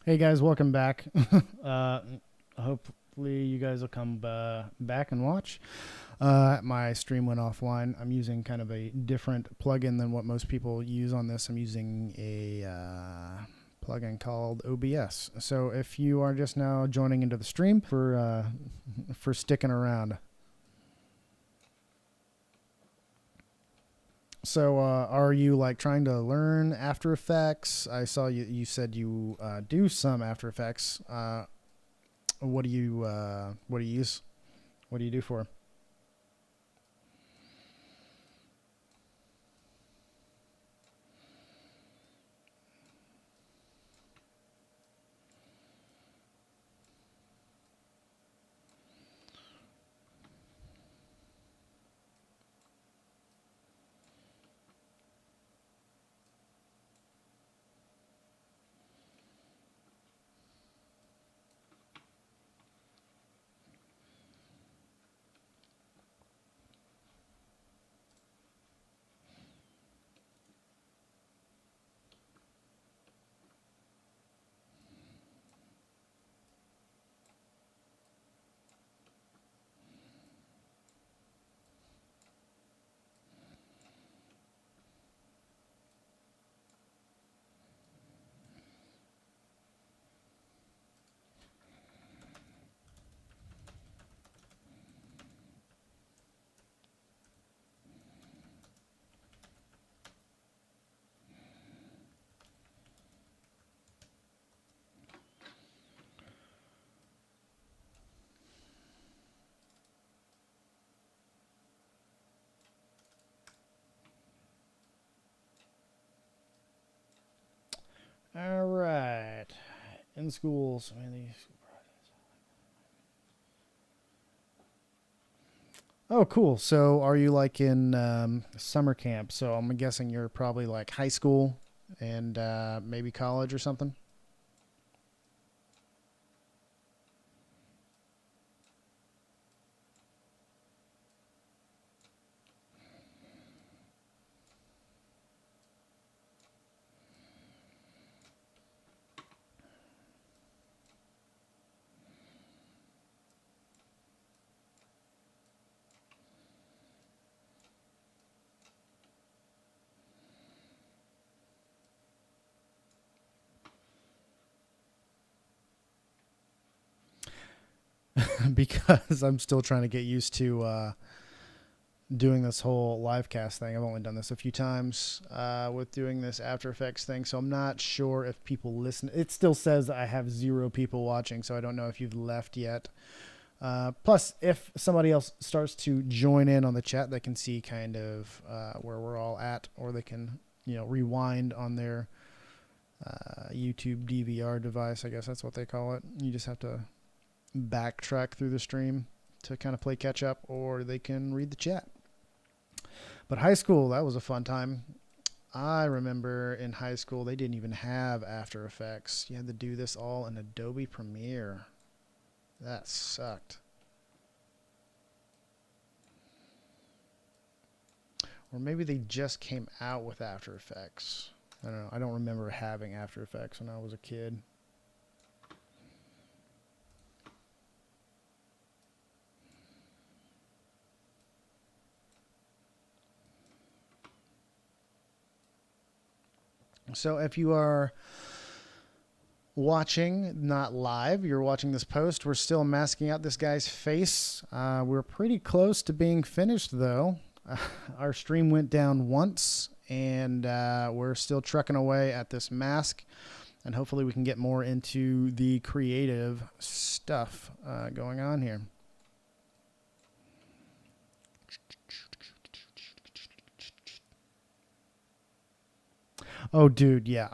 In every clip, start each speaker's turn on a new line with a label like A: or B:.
A: Hey guys, welcome back. uh, Hopefully you guys will come back and watch. My stream went offline. I'm using kind of a different plugin than what most people use on this. I'm using a plugin called OBS. So if you are just now joining into the stream for sticking around. So, are you like trying to learn After Effects? I saw you said you do some After Effects. What do you use? What do you do for? All right, in schools. Oh, cool. So, are you like in summer camp? So, I'm guessing you're probably like high school and maybe college or something. Because I'm still trying to get used to doing this whole live cast thing. I've only done this a few times with doing this After Effects thing, so I'm not sure if people listen. It still says I have 0 people watching, so I don't know if you've left yet. Plus, if somebody else starts to join in on the chat, they can see kind of where we're all at, or they can, rewind on their YouTube DVR device. I guess that's what they call it. You just have to backtrack through the stream to kind of play catch up, or they can read the chat. But high school, that was a fun time. I remember in high school, they didn't even have After Effects. You had to do this all in Adobe Premiere. That sucked. Or maybe they just came out with After Effects. I don't know. I don't remember having After Effects when I was a kid. So if you are watching, not live, you're watching this post, we're still masking out this guy's face. We're pretty close to being finished, though. Our stream went down once, and we're still trucking away at this mask. And hopefully we can get more into the creative stuff going on here. Oh, dude, yeah.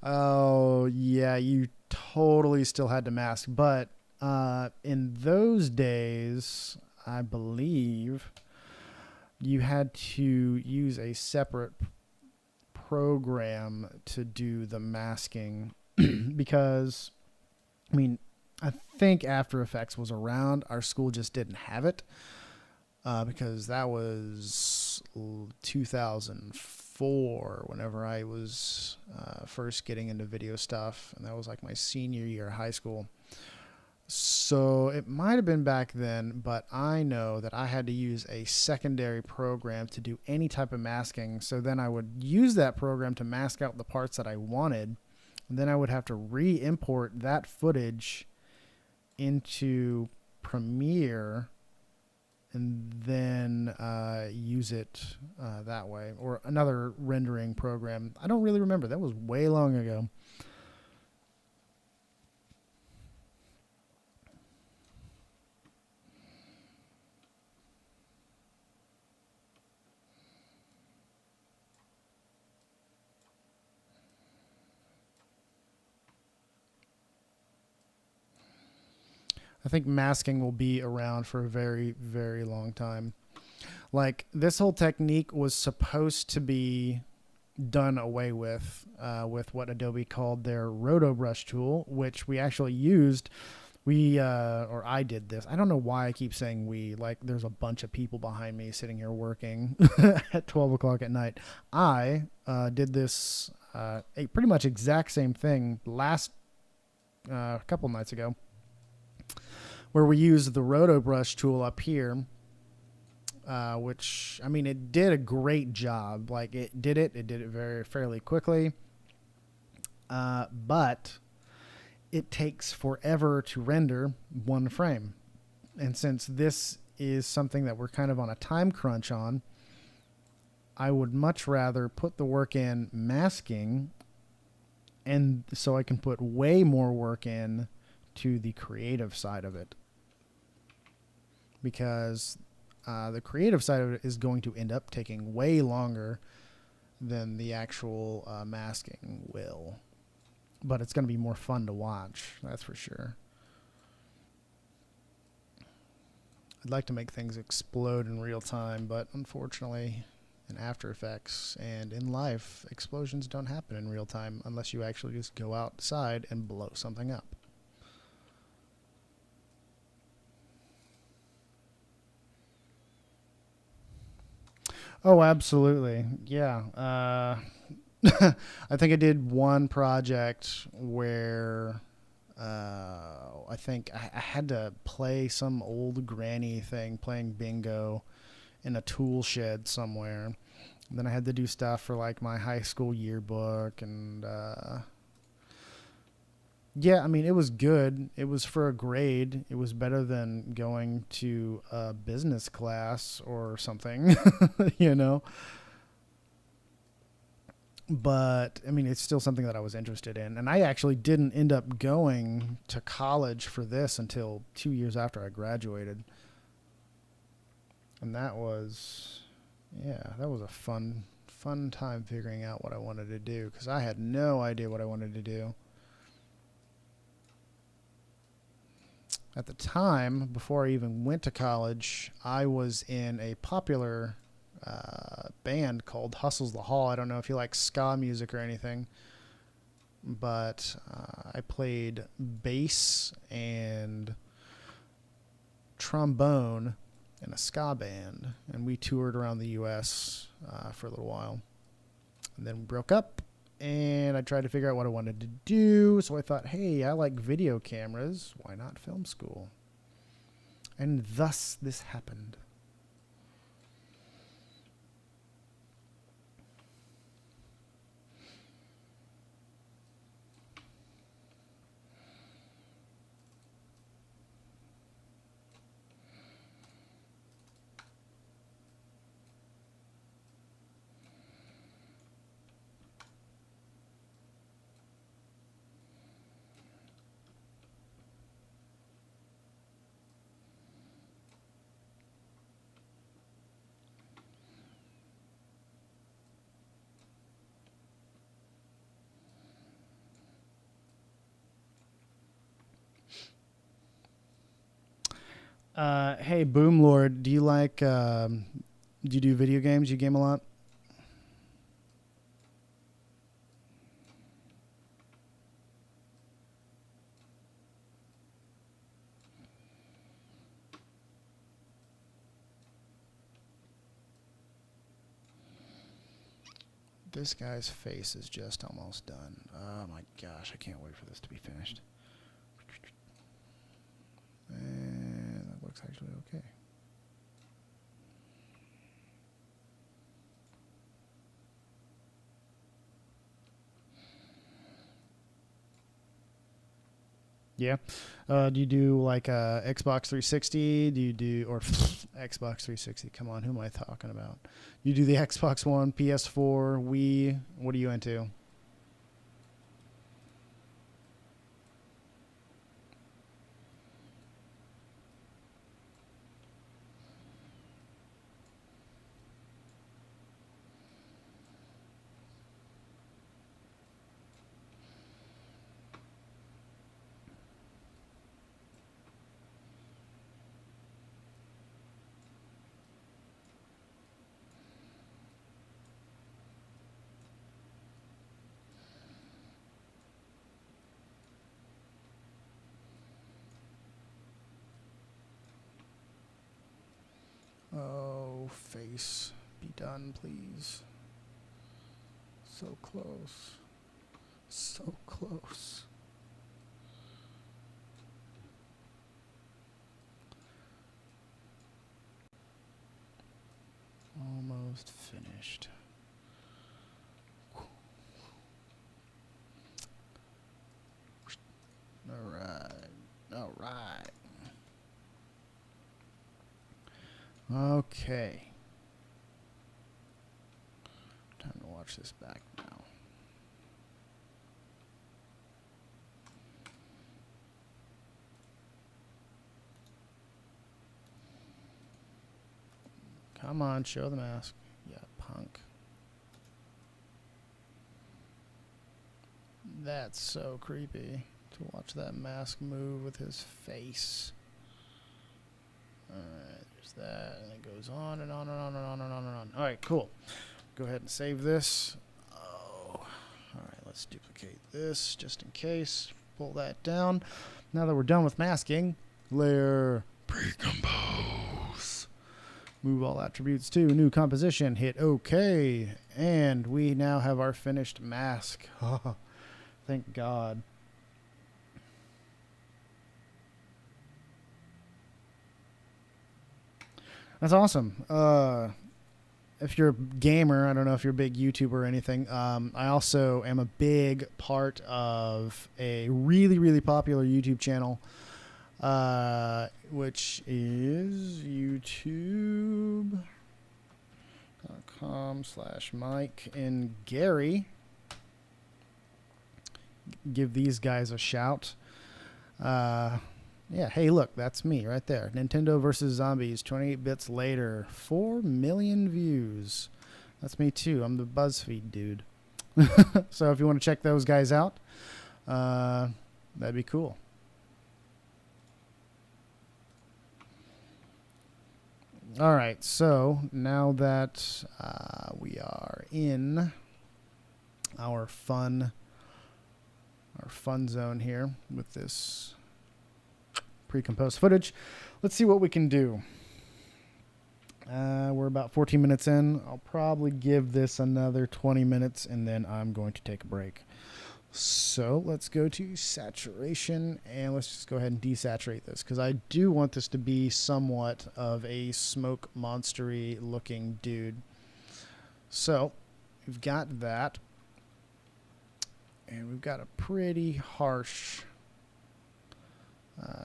A: Oh, yeah, you totally still had to mask. But in those days, I believe you had to use a separate program to do the masking because, I mean, I think After Effects was around. Our school just didn't have it because that was 2004 2004 whenever I was first getting into video stuff, and that was like my senior year of high school. So it might have been back then, but I know that I had to use a secondary program to do any type of masking. So then I would use that program to mask out the parts that I wanted, and then I would have to re-import that footage into Premiere and then use it that way, or another rendering program. I don't really remember. That was way long ago. I think masking will be around for a very, very long time. Like, this whole technique was supposed to be done away with what Adobe called their Roto Brush tool, which we actually used. Or I did this. I don't know why I keep saying we. Like, there's a bunch of people behind me sitting here working at 12 o'clock at night. I did this a pretty much exact same thing last couple nights ago, where we used the Roto Brush tool up here, which, I mean, it did a great job. Like, it did it fairly quickly, but it takes forever to render one frame. And since this is something that we're kind of on a time crunch on, I would much rather put the work in masking, and so I can put way more work in to the creative side of it, because the creative side of it is going to end up taking way longer than the actual masking will, but it's going to be more fun to watch, that's for sure. I'd like to make things explode in real time, but unfortunately in After Effects and in life, explosions don't happen in real time unless you actually just go outside and blow something up. Oh, absolutely. Yeah. I think I did one project where I think I had to play some old granny thing, playing bingo in a tool shed somewhere. And then I had to do stuff for like my high school yearbook, and yeah, I mean, it was good. It was for a grade. It was better than going to a business class or something, you know. But I mean, it's still something that I was interested in. And I actually didn't end up going to college for this until 2 years after I graduated. And that was, yeah, that was a fun time figuring out what I wanted to do, because I had no idea what I wanted to do. At the time, before I even went to college, I was in a popular band called Hustle's the Hall. I don't know if you like ska music or anything, but I played bass and trombone in a ska band, and we toured around the U.S. For a little while. And then we broke up, and I tried to figure out what I wanted to do. So I thought, hey, I like video cameras. Why not film school? And thus this happened. Hey, Boom Lord, do you like, do you do video games? You game a lot? This guy's face is just almost done. Oh my gosh, I can't wait for this to be finished. And that looks actually okay. Yeah. Do you do like a Xbox 360? Do you do, or Xbox 360? Come on, who am I talking about? You do the Xbox One, PS4, Wii. What are you into? Oh, face. Be done, please. So close. So close. Almost finished. All right. All right. Okay. Time to watch this back now. Come on, show the mask. Yeah, punk. That's so creepy to watch that mask move with his face. Alright, there's that, and it goes on and on and on and on and on and on. Alright, cool. Go ahead and save this. Oh, alright, let's duplicate this just in case. Pull that down. Now that we're done with masking, layer pre-compose. Move all attributes to new composition. Hit OK. And we now have our finished mask. Thank God. That's awesome. If you're a gamer, I don't know if you're a big YouTuber or anything. I also am a big part of a really, really popular YouTube channel, which is youtube.com/Mike and Gary. Give these guys a shout. Yeah, hey, look, that's me right there. Nintendo versus Zombies, 28 bits later, 4 million views. That's me too. I'm the BuzzFeed dude. So if you want to check those guys out, that'd be cool. All right, so now that we are in our fun zone here with this pre-composed footage, let's see what we can do. We're about 14 minutes in. I'll probably give this another 20 minutes and then I'm going to take a break. So let's go to saturation and let's just go ahead and desaturate this because I do want this to be somewhat of a smoke monstery looking dude. So we've got that, and we've got a pretty harsh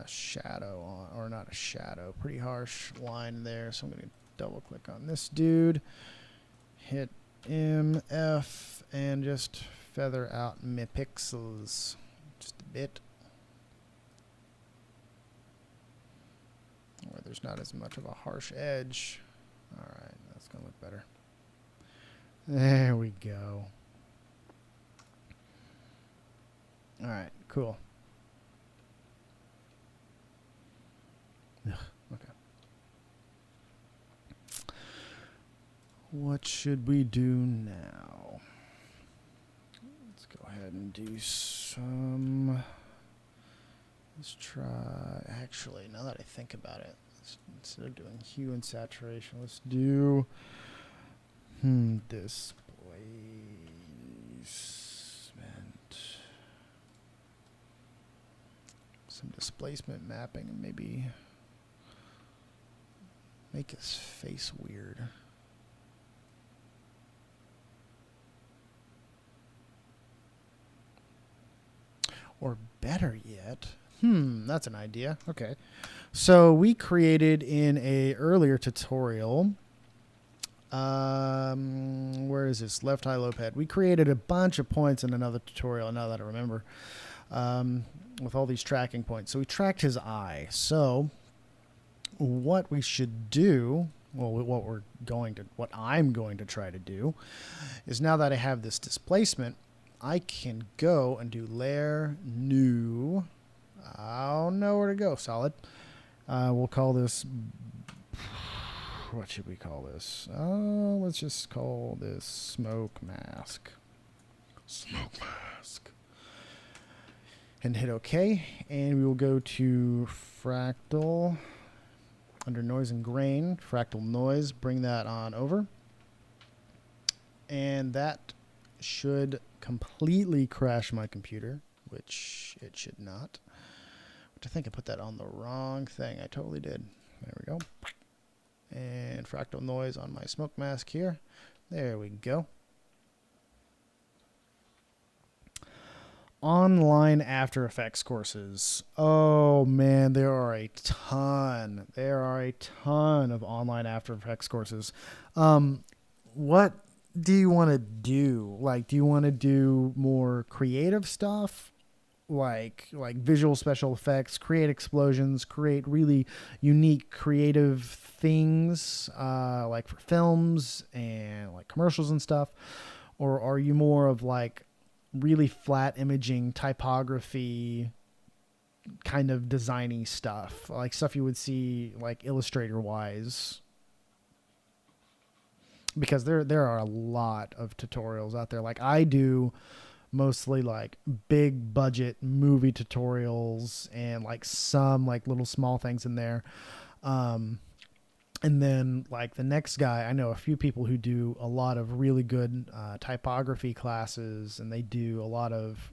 A: shadow on, or not a shadow, pretty harsh line there. So I'm going to double click on this dude, hit MF, and just feather out my pixels just a bit, where there's not as much of a harsh edge. All right, that's going to look better. There we go. All right, cool. Ugh, okay. What should we do now? Let's go ahead and do some. Let's try. Actually, now that I think about it, instead of doing hue and saturation, let's do display some displacement mapping, and maybe make his face weird. Or better yet, that's an idea. Okay. So we created in a earlier tutorial, where is this? Left high low pad. We created a bunch of points in another tutorial, now that I remember, with all these tracking points. So we tracked his eye. So what we should do, well, what I'm going to try to do is, now that I have this displacement, I can go and do layer, new. I don't know where to go. Solid. We'll call this, what should we call this? Let's just call this smoke mask. Smoke mask. And hit OK. And we will go to fractal, under noise and grain, fractal noise, bring that on over. And that should completely crash my computer, which it should not. Which I think I put that on the wrong thing. I totally did. There we go. And fractal noise on my smoke mask here. There we go. Online After Effects courses. Oh man, there are a ton. There are a ton of online After Effects courses. What do you want to do? Like, do you want to do more creative stuff? Like visual special effects, create explosions, create really unique creative things, like for films and like commercials and stuff? Or are you more of like really flat imaging, typography, kind of designy stuff, like stuff you would see like Illustrator wise? Because there are a lot of tutorials out there. Like I do mostly like big budget movie tutorials and like some like little small things in there. And then like the next guy, I know a few people who do a lot of really good typography classes, and they do a lot of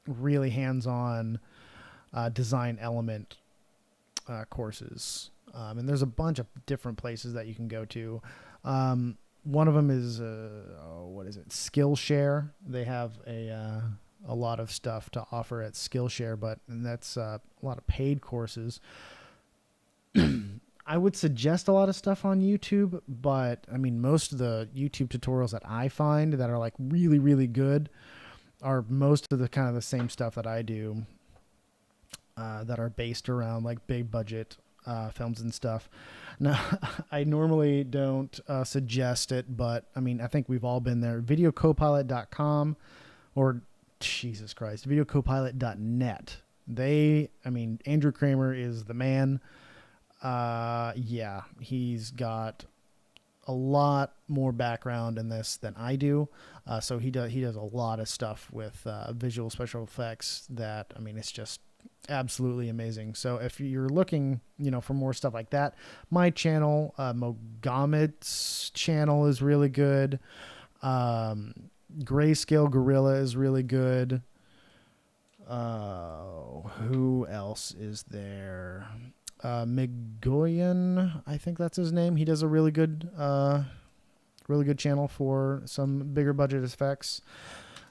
A: really hands-on design element courses. And there's a bunch of different places that you can go to. One of them is, what is it? Skillshare. They have a lot of stuff to offer at Skillshare, and that's a lot of paid courses. I would suggest a lot of stuff on YouTube, but I mean, most of the YouTube tutorials that I find that are like really, really good are most of the kind of the same stuff that I do, that are based around like big budget films and stuff. Now, I normally don't suggest it, but I mean, I think we've all been there. Videocopilot.com, or Jesus Christ, videocopilot.net. Andrew Kramer is the man. Yeah, he's got a lot more background in this than I do. So he does a lot of stuff with visual special effects that, I mean, it's just absolutely amazing. So if you're looking, for more stuff like that, my channel, Mogomed's channel is really good. Grayscale Gorilla is really good. Who else is there? Migoyan, I think that's his name. He does a really good channel for some bigger budget effects.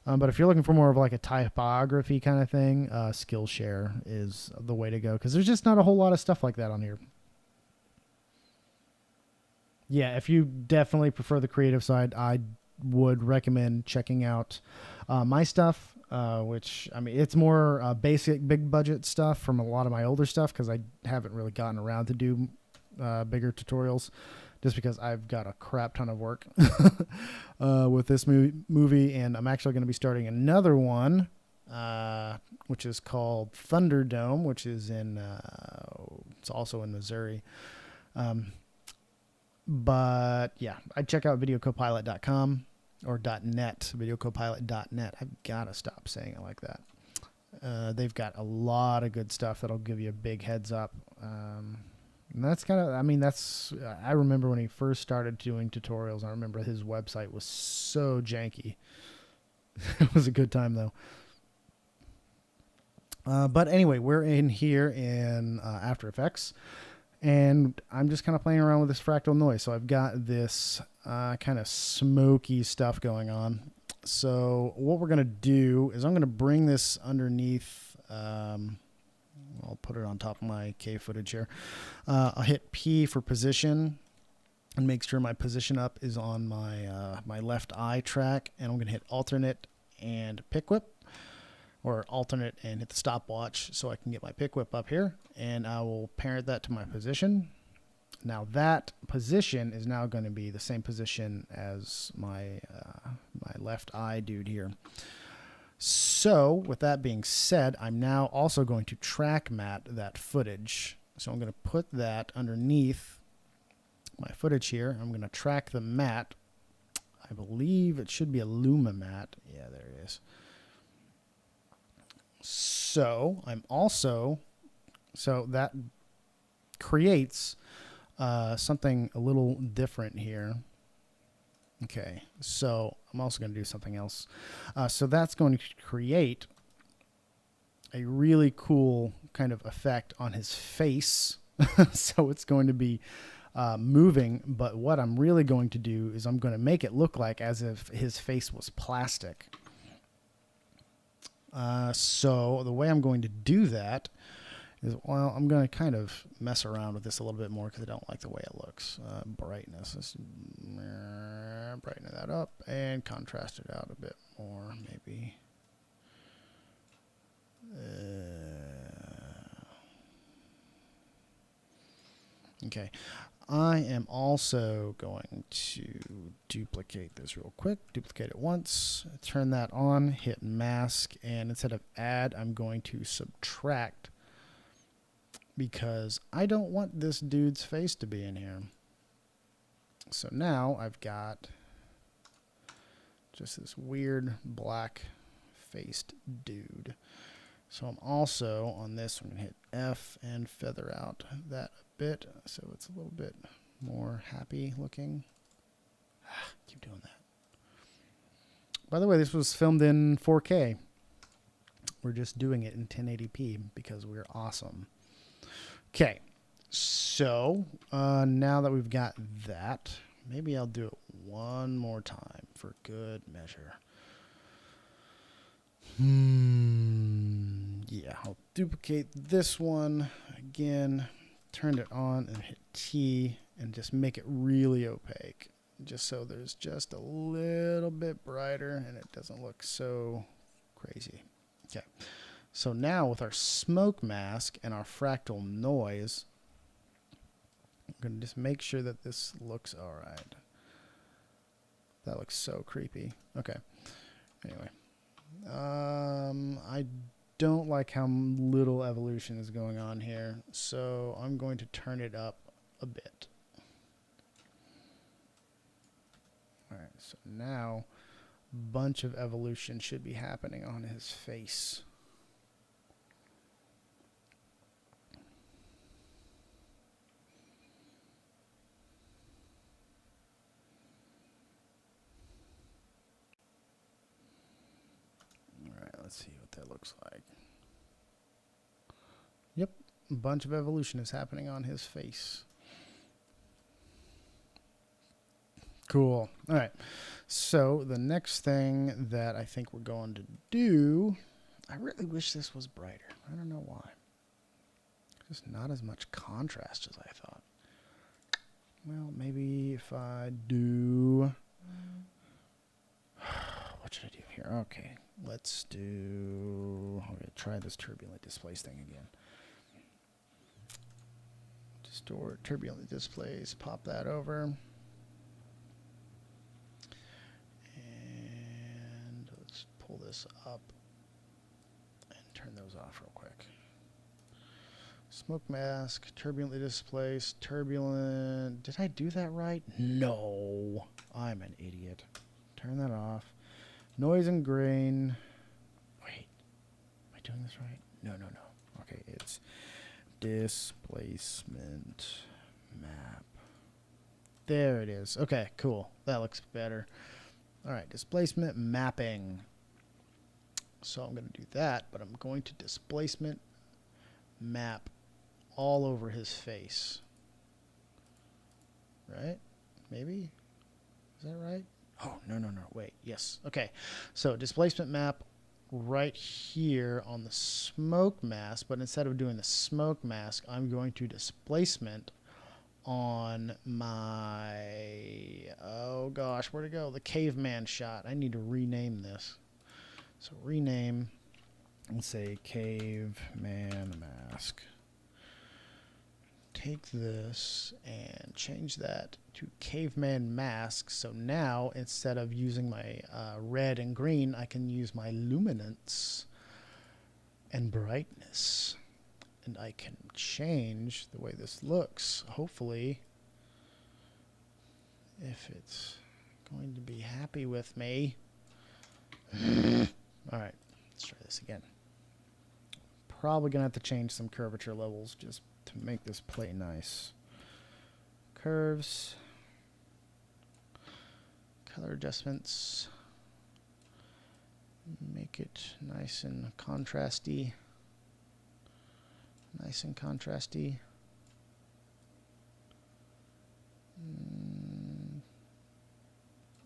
A: But if you're looking for more of like a typography kind of thing, Skillshare is the way to go, because there's just not a whole lot of stuff like that on here. Yeah, if you definitely prefer the creative side, I would recommend checking out my stuff, which, I mean, it's more basic, big budget stuff from a lot of my older stuff, because I haven't really gotten around to do bigger tutorials, just because I've got a crap ton of work with this movie. And I'm actually going to be starting another one, which is called Thunderdome, which is it's also in Missouri. But yeah, I'd check out videocopilot.com or .net, videocopilot.net. I've got to stop saying it like that. They've got a lot of good stuff that'll give you a big heads up. And that's kind of, I mean, I remember when he first started doing tutorials, I remember his website was so janky. It was a good time though. But anyway, we're in here in After Effects, and I'm just kind of playing around with this fractal noise. So I've got this kind of smoky stuff going on. So what we're going to do is I'm going to bring this underneath. I'll put it on top of my K footage here. I'll hit P for position and make sure my position up is on my my left eye track, and I'm going to hit alternate and pick whip, or alternate and hit the stopwatch so I can get my pick whip up here, and I will parent that to my position. Now that position is now going to be the same position as my my left eye dude here. So with that being said, I'm now also going to track matte that footage. So I'm going to put that underneath my footage here. I'm going to track the matte. I believe it should be a Luma matte. Yeah, there it is. So I'm also, so that creates something a little different here. Okay, so I'm also going to do something else. So that's going to create a really cool kind of effect on his face. So it's going to be moving, but what I'm really going to do is I'm going to make it look like as if his face was plastic. So the way I'm going to do that is, well, I'm going to kind of mess around with this a little bit more because I don't like the way it looks. Brightness, let's brighten that up and contrast it out a bit more, maybe. Okay. I am also going to duplicate this real quick. Duplicate it once, turn that on, hit mask, and instead of add, I'm going to subtract, because I don't want this dude's face to be in here. So now I've got just this weird black faced dude. So I'm also on this, I'm going to hit F and feather out that a bit so it's a little bit more happy looking. Keep doing that. By the way, this was filmed in 4K. We're just doing it in 1080p because we're awesome. Okay, so now that we've got that, maybe I'll do it one more time for good measure. Yeah, I'll duplicate this one again, turn it on and hit T and just make it really opaque, just so there's just a little bit brighter and it doesn't look so crazy. Okay, so now with our smoke mask and our fractal noise, I'm going to just make sure that this looks all right. That looks so creepy. Okay, anyway. I don't like how little evolution is going on here, so I'm going to turn it up a bit. Alright, so now a bunch of evolution should be happening on his face. Let's see what that looks like. Yep, a bunch of evolution is happening on his face. Cool. All right. So the next thing that I think we're going to do, I really wish this was brighter. I don't know why. Just not as much contrast as I thought. Well, maybe if I do... What should I do here? Okay. Let's do, I'm going to try this turbulent displace thing again. Distort turbulent displace, pop that over. And let's pull this up and turn those off real quick. Smoke mask, turbulently displaced, turbulent. Did I do that right? No, I'm an idiot. Turn that off. Noise and grain. Wait, am I doing this right? No. Okay, it's displacement map. There it is. Okay, cool. That looks better. All right, displacement mapping. So I'm going to do that, but I'm going to displacement map all over his face. Right? Maybe? Is that right? Oh, no, wait. Yes. Okay. So displacement map right here on the smoke mask, but instead of doing the smoke mask, I'm going to displacement on my, oh gosh, where'd it go? The caveman shot. I need to rename this. So rename and say caveman mask. Take this and change that to caveman mask. So now instead of using my red and green, I can use my luminance and brightness. And I can change the way this looks, hopefully, if it's going to be happy with me. All right, let's try this again. Probably going to have to change some curvature levels just to make this play nice. Curves, color adjustments, make it nice and contrasty. Nice and contrasty.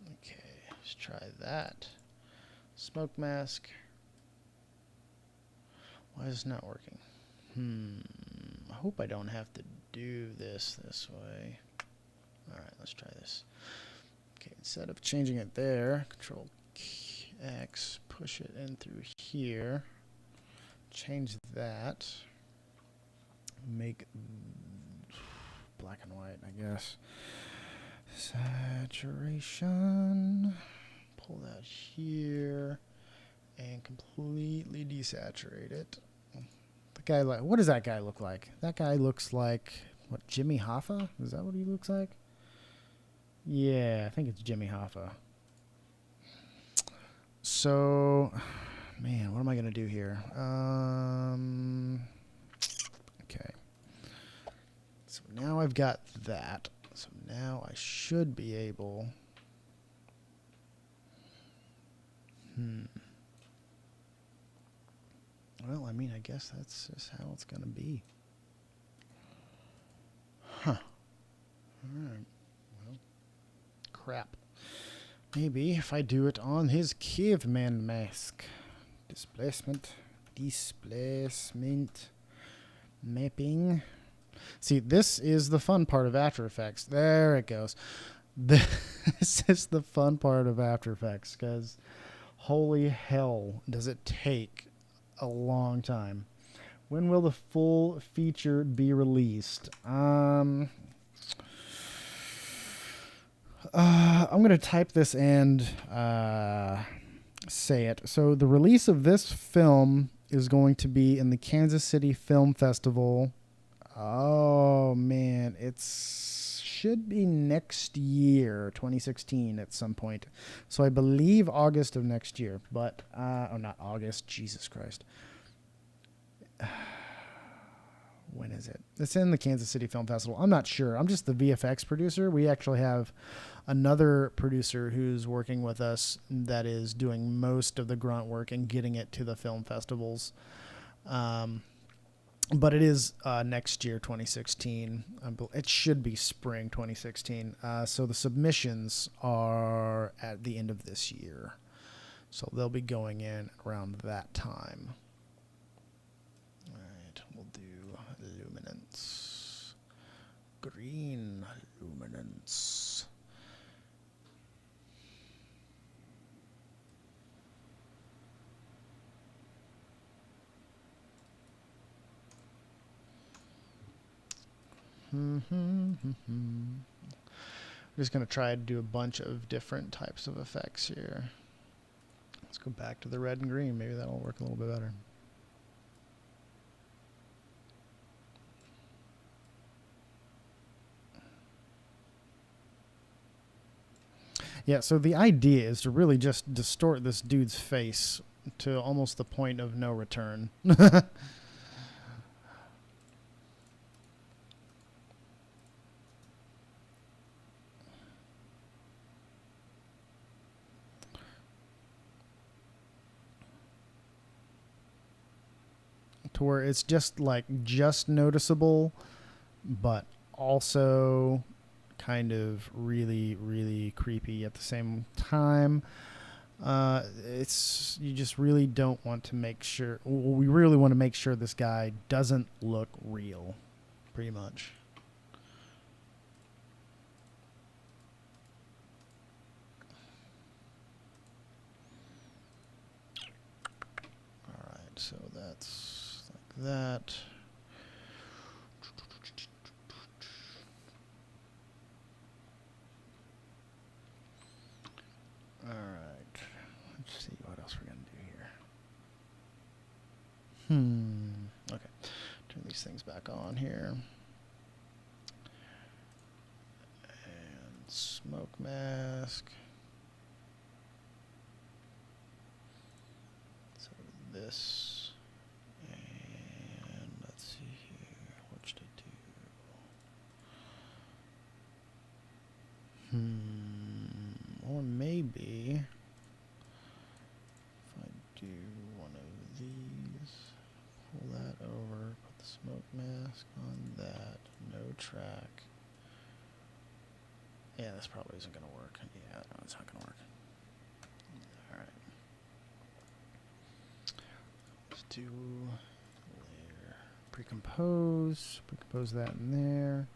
A: Okay, let's try that. Smoke mask. Why is it not working? I hope I don't have to do this way. Alright, let's try this. Okay, instead of changing it there, Control X, push it in through here. Change that. Make black and white, I guess. Saturation. Pull that here and completely desaturate it. The guy, like, what does that guy look like? That guy looks like, what, Jimmy Hoffa? Is that what he looks like? Yeah, I think it's Jimmy Hoffa. So, man, what am I gonna do here? Okay. So now I've got that. So now I should be able. Well, I mean, I guess that's just how it's going to be. Huh. All right. Well, crap. Maybe if I do it on his caveman mask. Displacement. Mapping. See, this is the fun part of After Effects. There it goes. This is the fun part of After Effects, because holy hell does it take a long time. When will the full feature be released? I'm going to type this and say it. So the release of this film is going to be in the Kansas City Film Festival. Oh, man. Should be next year, 2016 at some point. So I believe August of next year. But, oh, not August. Jesus Christ. When is it? It's in the Kansas City Film Festival. I'm not sure. I'm just the VFX producer. We actually have another producer who's working with us that is doing most of the grunt work and getting it to the film festivals. But it is next year, 2016. It should be spring 2016. So the submissions are at the end of this year. So they'll be going in around that time. All right, we'll do luminance. Green luminance. I'm just going to try to do a bunch of different types of effects here. Let's go back to the red and green. Maybe that'll work a little bit better. Yeah, so the idea is to really just distort this dude's face to almost the point of no return. to where it's just like just noticeable, but also kind of really, really creepy at the same time. You just really don't want to make sure. Well, we really want to make sure this guy doesn't look real, pretty much. All right, so that's like that. All right, let's see what else we're gonna do here. Okay, turn these things back on here. And smoke mask. So this, and let's see here, what should I do? Or maybe if I do one of these, pull that over, put the smoke mask on that, no track. Yeah, this probably isn't going to work. Yeah, no, it's not going to work. Alright. Let's do layer. Precompose that in there.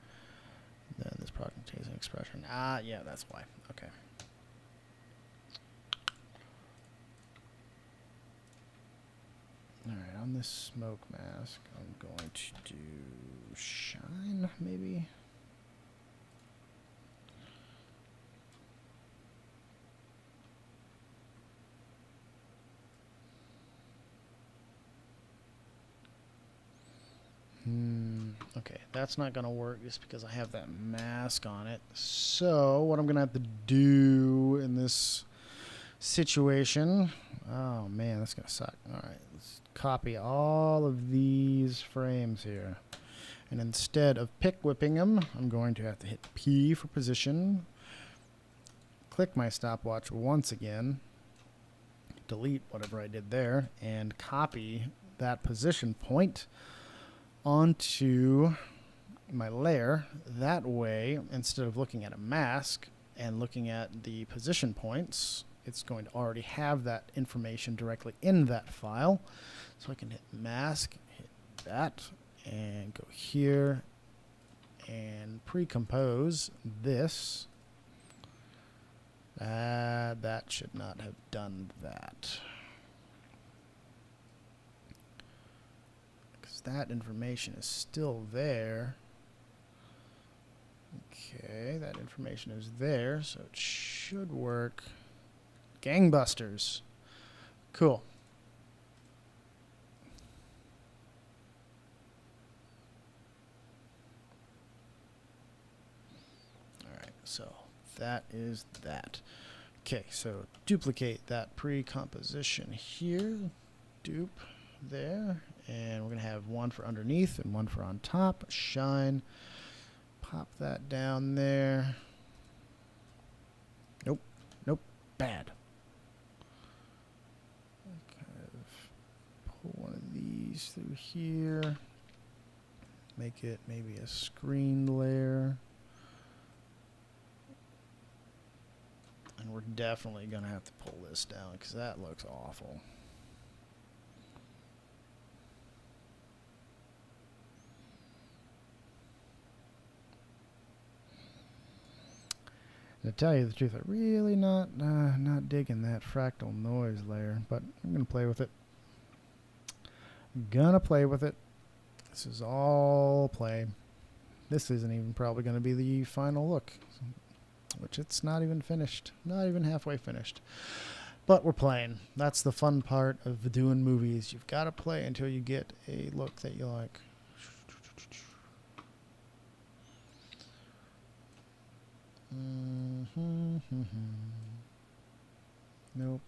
A: Then this product contains an expression. Ah, yeah, that's why. Okay. Alright, on this smoke mask, I'm going to do shine, maybe? Okay, that's not going to work just because I have that mask on it. So, what I'm going to have to do in this situation... Oh, man, that's going to suck. Alright, let's copy all of these frames here. And instead of pick whipping them, I'm going to have to hit P for position. Click my stopwatch once again. Delete whatever I did there. And copy that position point onto my layer. That way, instead of looking at a mask and looking at the position points, it's going to already have that information directly in that file. So I can hit mask, hit that, and go here and pre-compose this. That should not have done that. That information is still there. Okay, that information is there, so it should work. Gangbusters. Cool. Alright, so that is that. Okay, so duplicate that pre-composition here. Dupe there. And we're going to have one for underneath and one for on top. Shine. Pop that down there. Nope. Nope. Bad. Kind of pull one of these through here. Make it maybe a screen layer. And we're definitely going to have to pull this down because that looks awful. To tell you the truth, I'm really not digging that fractal noise layer, but I'm gonna play with it. This is all play. This isn't even probably gonna be the final look, which it's not even finished, not even halfway finished. But we're playing. That's the fun part of doing movies. You've got to play until you get a look that you like. Nope.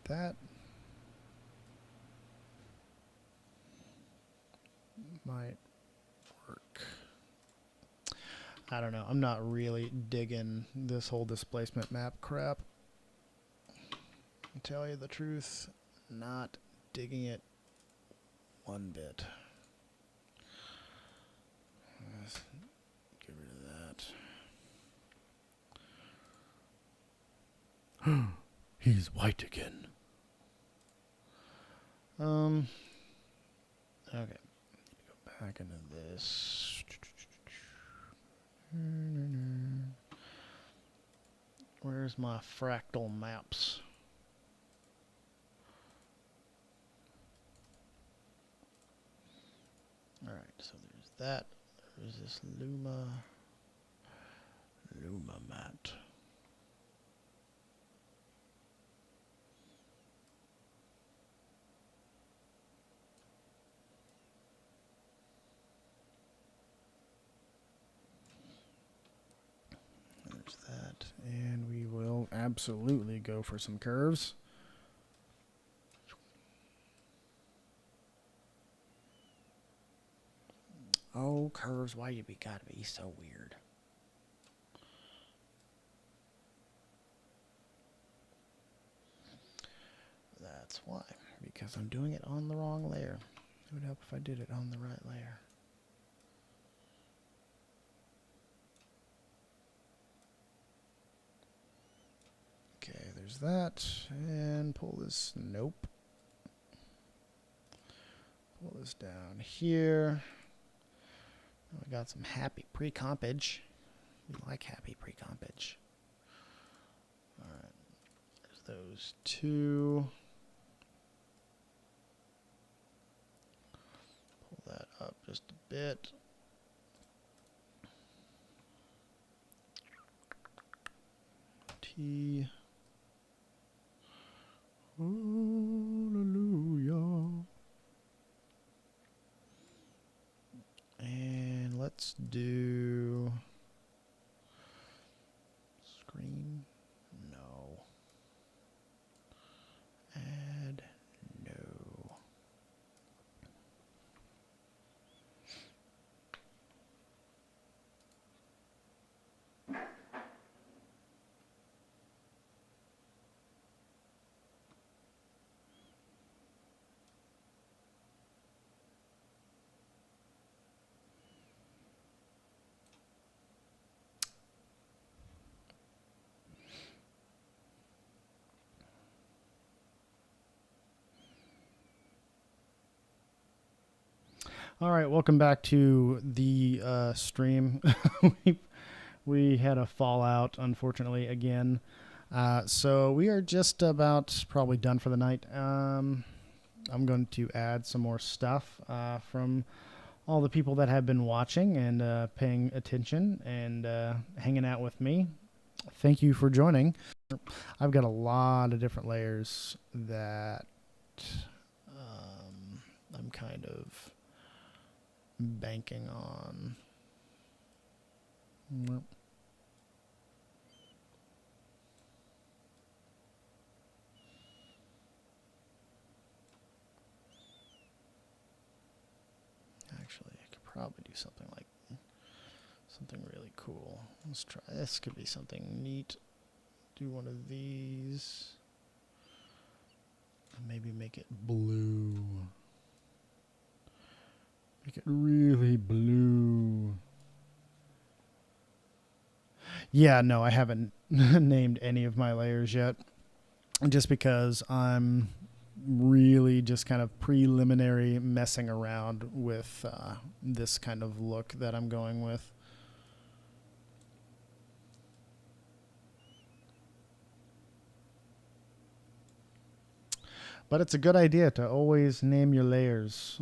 A: That might work. I don't know. I'm not really digging this whole displacement map crap. To tell you the truth, not digging it one bit. Let's get rid of that. He's white again. Okay. Go back into this. Where's my fractal maps? Alright, so there's that. There's this Luma mat. There's that. And we will absolutely go for some curves. Oh, curves, why you gotta be so weird? That's why. Because I'm doing it on the wrong layer. It would help if I did it on the right layer. Okay, there's that. And pull this, nope. Pull this down here. We got some happy pre-compage. We like happy pre-compage. Alright, there's those two. Pull that up just a bit. T. Hallelujah. And let's do screen. No. Add. No. All right, welcome back to the stream. we had a fallout, unfortunately, again. So we are just about probably done for the night. I'm going to add some more stuff from all the people that have been watching and paying attention and hanging out with me. Thank you for joining. I've got a lot of different layers that I'm kind of banking on. Nope. Actually, I could probably do something like something really cool. Let's try. This could be something neat. Do one of these. Maybe make it blue. Make it really blue. Yeah, no, I haven't named any of my layers yet. Just because I'm really just kind of preliminary messing around with this kind of look that I'm going with. But it's a good idea to always name your layers.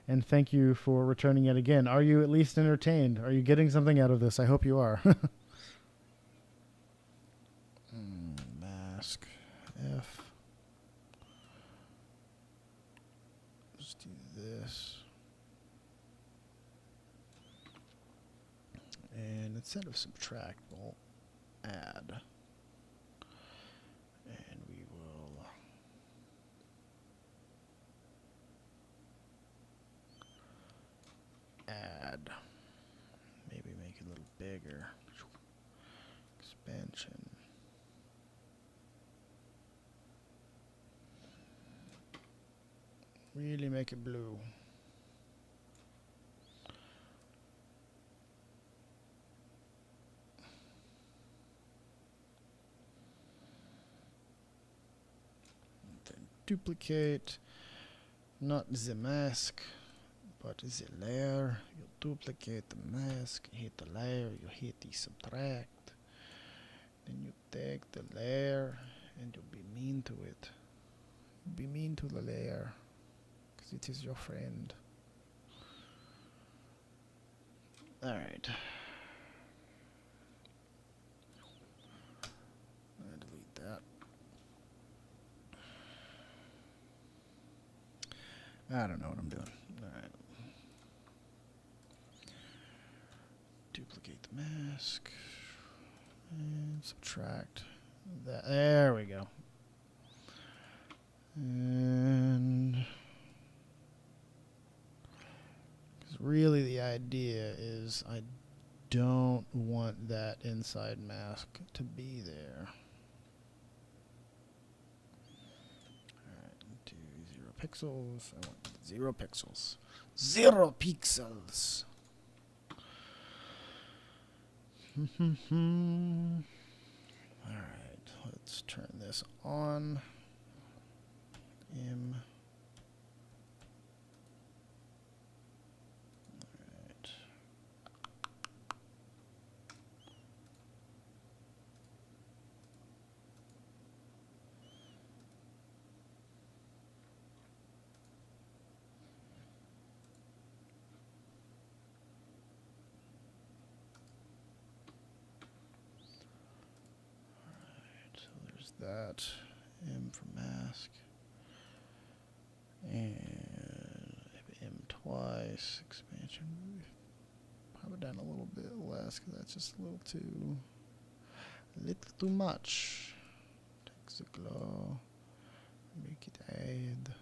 A: And thank you for returning yet again. Are you at least entertained? Are you getting something out of this? I hope you are. Mask F. Let's do this. And instead of subtract, we'll add. And we will add. Maybe make it a little bigger. Expansion. Really make it blue. Then duplicate, not the mask, but the layer. You duplicate the mask, hit the layer, you hit the subtract. Then you take the layer and you be mean to it. Be mean to the layer, because it is your friend. Alright. I'll delete that. I don't know what I'm doing. Alright. Duplicate the mask. And subtract that. There we go. And because really the idea is I don't want that inside mask to be there. Alright, do 0 pixels. I want 0 pixels. 0 pixels. Alright, let's turn this on. M. Alright. So there's that. M for mask. And M twice. Expansion. Pop it down a little bit less because that's just a little too much. Take the glow. Make it add.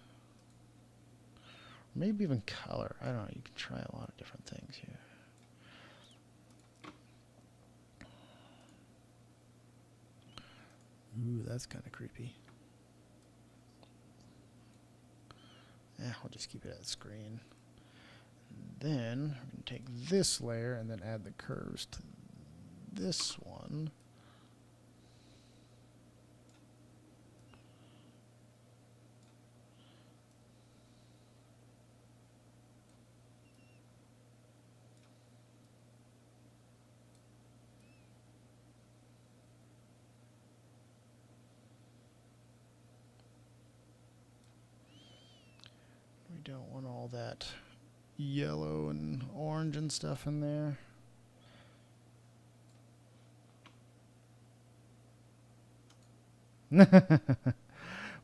A: Maybe even color. I don't know. You can try a lot of different things here. Ooh, that's kind of creepy. I'll just keep it at screen. And then we're going to take this layer and then add the curves to this one. We don't want all that yellow and orange and stuff in there.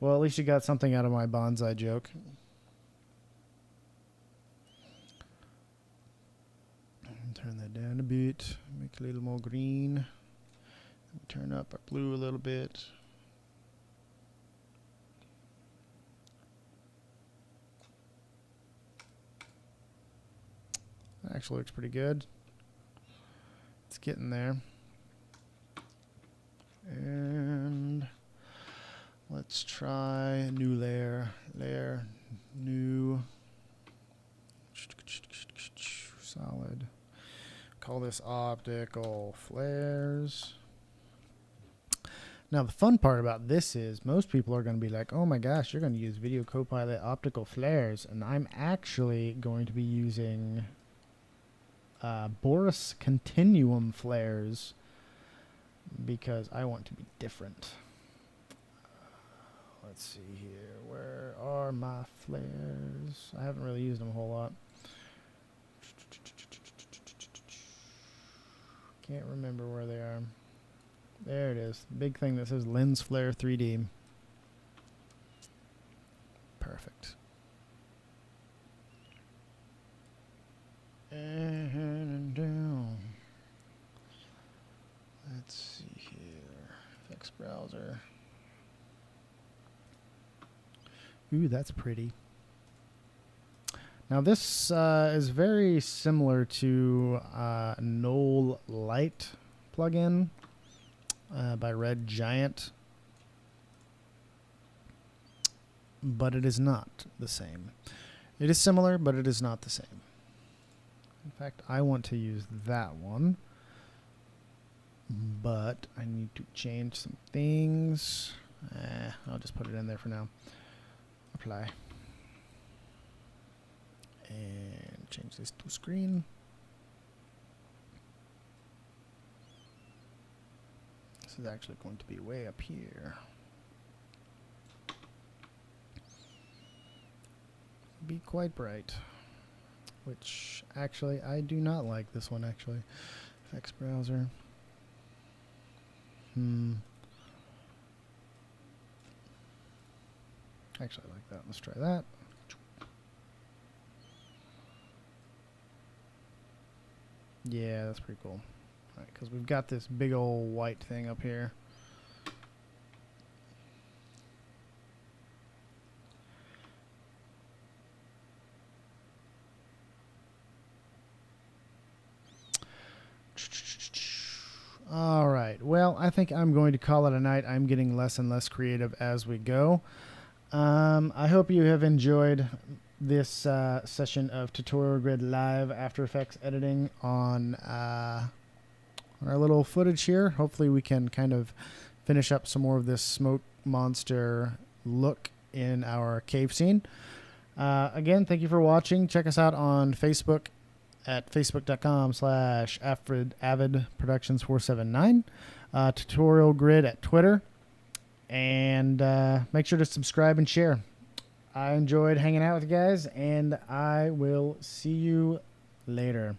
A: Well, at least you got something out of my bonsai joke. Turn that down a bit. Make it a little more green. Turn up our blue a little bit. That actually looks pretty good. It's getting there. And let's try a new layer. Layer, new, solid. Call this optical flares. Now the fun part about this is most people are going to be like, oh my gosh, you're going to use Video Copilot optical flares, and I'm actually going to be using Boris Continuum flares because I want to be different. Let's see here. Where are my flares? I haven't really used them a whole lot. Can't remember where they are. There it is. Big thing that says Lens Flare 3D. Perfect. And down. Let's see here. Effects browser. Ooh, that's pretty. Now this is very similar to Knoll Light plugin by Red Giant. but it is not the same. It is similar, but it is not the same. In fact, I want to use that one, but I need to change some things. I'll just put it in there for now. Apply. And change this to screen. This is actually going to be way up here. Be quite bright. Which, actually, I do not like this one, actually. Effects browser. Actually, I like that. Let's try that. Yeah, that's pretty cool. All right, because we've got this big old white thing up here. All right. Well, I think I'm going to call it a night. I'm getting less and less creative as we go. I hope you have enjoyed this session of Tutorial Grid Live After Effects editing on our little footage here. Hopefully we can kind of finish up some more of this smoke monster look in our cave scene. Again, thank you for watching. Check us out on Facebook at facebook.com/Avid Productions 479, Tutorial Grid at Twitter, and make sure to subscribe and share. I enjoyed hanging out with you guys, and I will see you later.